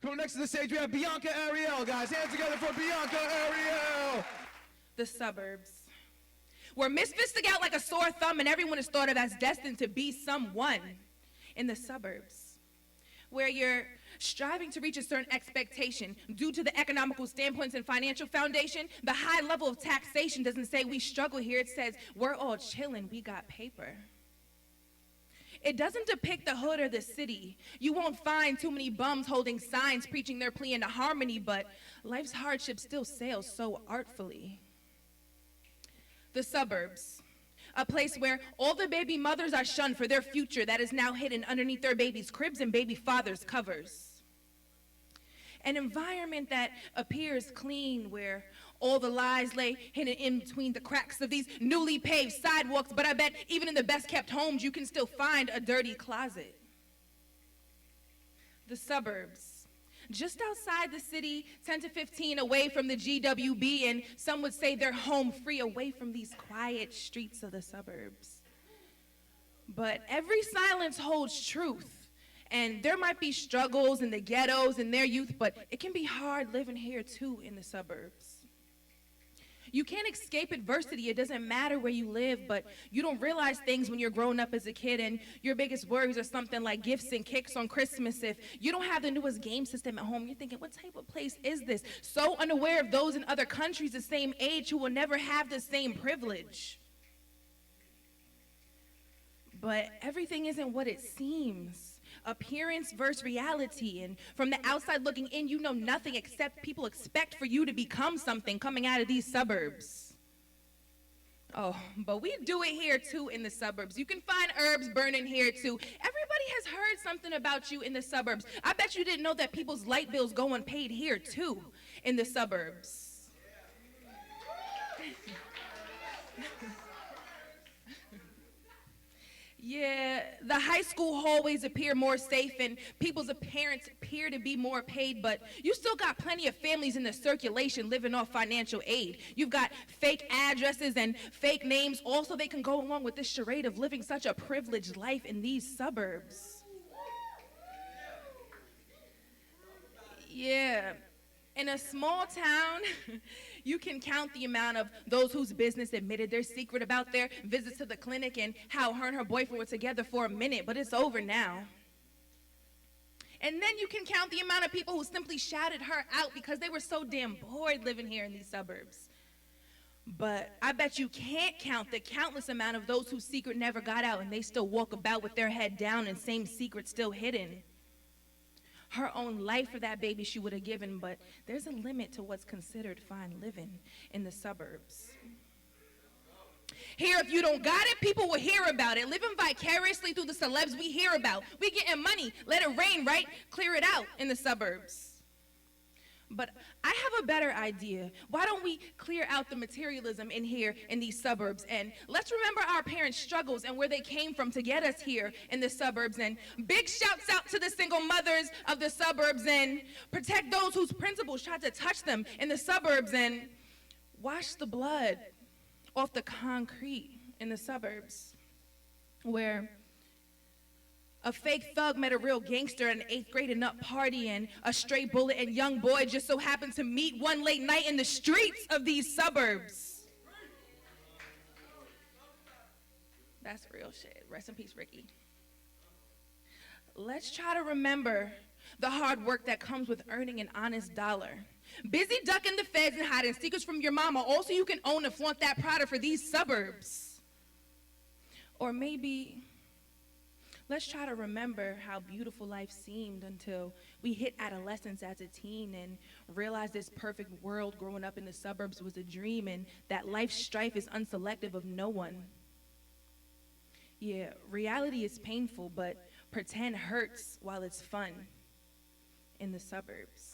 Coming next to the stage, we have Bianca Ariel, guys. Hands together for Bianca Ariel. The suburbs, where misfits stick out like a sore thumb and everyone is thought of as destined to be someone. In the suburbs, where you're striving to reach a certain expectation due to the economical standpoints and financial foundation. The high level of taxation doesn't say we struggle here. It says we're all chilling, we got paper. It doesn't depict the hood or the city. You won't find too many bums holding signs preaching their plea into harmony, but life's hardship still sails so artfully. The suburbs, a place where all the baby mothers are shunned for their future that is now hidden underneath their babies' cribs and baby fathers' covers. An environment that appears clean, where all the lies lay hidden in between the cracks of these newly paved sidewalks, but I bet even in the best kept homes you can still find a dirty closet. The suburbs, just outside the city, 10 to 15 away from the GWB, and some would say they're home free away from these quiet streets of the suburbs. But every silence holds truth. And there might be struggles in the ghettos in their youth, but it can be hard living here too in the suburbs. You can't escape adversity. It doesn't matter where you live, but you don't realize things when you're growing up as a kid, and your biggest worries are something like gifts and kicks on Christmas. If you don't have the newest game system at home, you're thinking, what type of place is this? So unaware of those in other countries the same age who will never have the same privilege. But everything isn't what it seems. Appearance versus reality, and from the outside looking in, you know nothing except people expect for you to become something coming out of these suburbs. Oh, but we do it here too in the suburbs. You can find herbs burning here too. Everybody has heard something about you in the suburbs. I bet you didn't know that people's light bills go unpaid here too in the suburbs. Yeah, the high school hallways appear more safe and people's appearance appear to be more paid, but you still got plenty of families in the circulation living off financial aid. You've got fake addresses and fake names. Also, they can go along with this charade of living such a privileged life in these suburbs. Yeah. In a small town, you can count the amount of those whose business admitted their secret about their visits to the clinic and how her and her boyfriend were together for a minute, but it's over now. And then you can count the amount of people who simply shouted her out because they were so damn bored living here in these suburbs. But I bet you can't count the countless amount of those whose secret never got out and they still walk about with their head down and same secret still hidden. Her own life for that baby she would have given, but there's a limit to what's considered fine living in the suburbs. Here, if you don't got it, people will hear about it. Living vicariously through the celebs we hear about. We getting money, let it rain, right? Clear it out in the suburbs. But I have a better idea. Why don't we clear out the materialism in here in these suburbs? And let's remember our parents' struggles and where they came from to get us here in the suburbs. And big shouts out to the single mothers of the suburbs, and protect those whose principles tried to touch them in the suburbs, and wash the blood off the concrete in the suburbs, where a fake thug met a real gangster at an 8th grade nut party, and a stray bullet and young boy just so happened to meet one late night in the streets of these suburbs. That's real shit. Rest in peace, Ricky. Let's try to remember the hard work that comes with earning an honest dollar. Busy ducking the feds and hiding secrets from your mama, also you can own and flaunt that Prada for these suburbs. Or maybe let's try to remember how beautiful life seemed until we hit adolescence as a teen and realized this perfect world growing up in the suburbs was a dream, and that life's strife is unselective of no one. Yeah, reality is painful, but pretend hurts while it's fun in the suburbs.